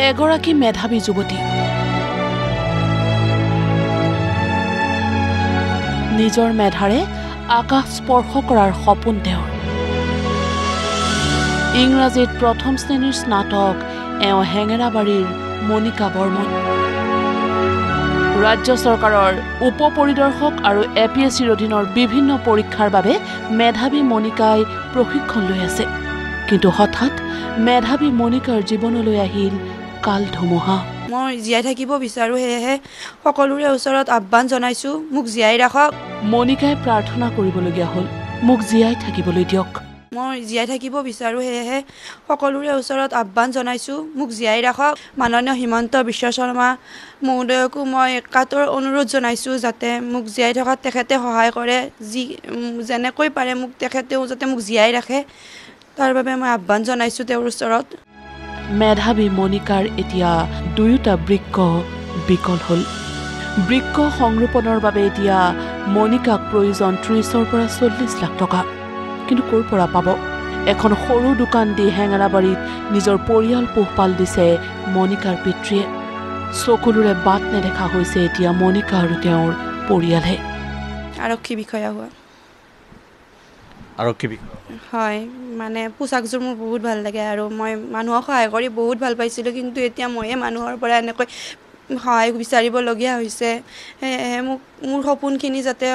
এগৰাকী মেধাৱী যুৱতী নিজৰ মেধাৰে আকাশ স্পৰ্শ কৰাৰ সপোন তেওঁৰ ইংৰাজীত প্ৰথম শ্ৰেণীৰ স্নাতক হেঙেৰাবাৰীৰ মনিকা বৰ্মন ৰাজ্য চৰকাৰৰ উপ পৰিদৰ্শক আৰু এপিএছচিৰ অধীনৰ বিভিন্ন পৰীক্ষাৰ বাবে মেধাৱী মনিকাই প্ৰশিক্ষণ লৈ আছে কিন্তু হঠাৎ মেধাৱী মনিকাৰ জীৱনলৈ আহিল কাল ধুমুহা মই জীয়াই থাকিব বিচাৰো হেহে সকলোৰে ওচৰত আহ্বান জনাইছো মোক জীয়াই ৰাখক মনিকাই প্ৰাৰ্থনা কৰিবলগীয়া হ'ল মোক জীয়াই থাকিবলৈ দিয়ক মই জীয়াই থাকিব বিচাৰো হেহে সকলোৰে ওচৰত আহ্বান জনাইছো মোক জীয়াই ৰাখক মাননীয় হিমন্ত বিশ্ব শৰ্মা মহোদয়কো মই কাতৰ অনুৰোধ জনাইছো যাতে মোক জীয়াই থকাত তেখেতে সহায় কৰে যেনেকৈ পাৰে মোক তেখেতেও যাতে মোক জীয়াই ৰাখে তাৰ বাবে মই আহ্বান জনাইছো তেওঁৰ ওচৰত মেধাৱী মনিকাৰ এতিয়া দুয়োটা বৃক্ক বিকল হ'ল বৃক্ক সংৰোপণৰ বাবে এতিয়া মনিকাক প্ৰয়োজন 30ৰ পৰা 40 লাখ টকা কিন্তু ক'ৰ পৰা পাব এখন সৰু দোকান দি হেঙেৰাবাৰীত নিজৰ পৰিয়াল পোহপাল দিছে মনিকাৰ পিতৃয়ে চকুলোৰে বাট নেদেখা হৈছে এতিয়া মনিকা আৰু তেওঁৰ পৰিয়ালহে আৰক্ষী বিষয়া হোৱা আৰক্ষী বিষয়া হয় মানে পোচাকযোৰ মোৰ বহুত ভাল লাগে আৰু মই মানুহক সহায় কৰি বহুত ভাল পাইছিলোঁ কিন্তু এতিয়া ময়ে মানুহৰ পৰা এনেকৈ সহায় বিচাৰিবলগীয়া হৈছে সেয়েহে মোক মোৰ সপোনখিনি যাতে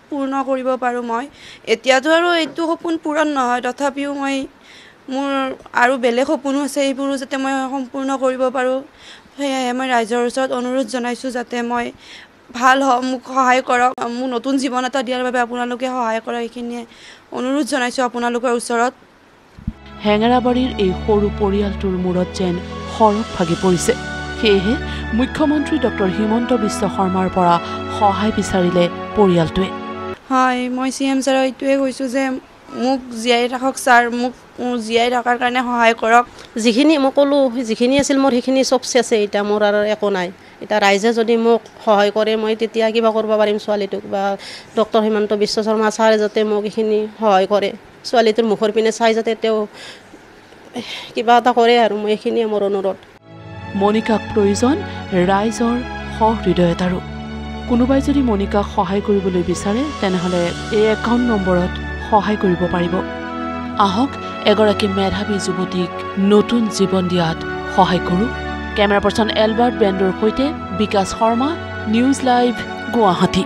পূৰ্ণ কৰিব পাৰোঁ মই এতিয়াতো আৰু এইটো সপোন পূৰণ নহয় তথাপিও মই মোৰ আৰু বেলেগ সপোনো আছে এইবোৰো যাতে মই সম্পূৰ্ণ কৰিব পাৰোঁ সেয়েহে মই ৰাইজৰ ওচৰত অনুৰোধ জনাইছোঁ যাতে মই ভাল মোক সহায় কৰক মোক নতুন জীৱন এটা দিয়াৰ বাবে আপোনালোকে সহায় কৰক এইখিনিয়ে অনুৰোধ জনাইছোঁ আপোনালোকৰ ওচৰত হেঙেৰাবাৰীৰ এই সৰু পৰিয়ালটোৰ মূৰত যেন সৰগ ভাগি পৰিছে সেয়েহে মুখ্যমন্ত্ৰী ডক্টৰ হিমন্ত বিশ্ব শৰ্মাৰ পৰা সহায় বিচাৰিলে পৰিয়ালটোৱে হয় মই CM ছাৰক এইটোৱে কৈছোঁ যে মোক জীয়াই ৰাখক ছাৰ মোক জীয়াই ৰখাৰ কাৰণে সহায় কৰক যিখিনি মই ক'লোঁ যিখিনি আছিল মোৰ সেইখিনি চব চেছে এতিয়া মোৰ আৰু একো নাই এতিয়া ৰাইজে যদি মোক সহায় কৰে মই তেতিয়া কিবা কৰিব পাৰিম ছোৱালীটোক বা ডক্টৰ হিমন্ত বিশ্ব শৰ্মা ছাৰে যাতে মোক এইখিনি সহায় কৰে ছোৱালীটোৰ মুখৰ পিনে চাই যাতে তেওঁ কিবা এটা কৰে আৰু মই এইখিনিয়ে মোৰ অনুৰোধ মনিকাক প্ৰয়োজন ৰাইজৰ সহৃদয়তাৰো কোনোবাই যদি মনিকাক সহায় কৰিবলৈ বিচাৰে তেনেহ'লে এই একাউণ্ট নম্বৰত সহায় কৰিব পাৰিব আহক এগৰাকী মেধাৱী যুৱতীক নতুন জীৱন দিয়াত সহায় কৰোঁ কেমেৰা পাৰ্চন এলবাৰ্ট বেণ্ডৰ সৈতে বিকাশ শৰ্মা নিউজ লাইভ গুৱাহাটী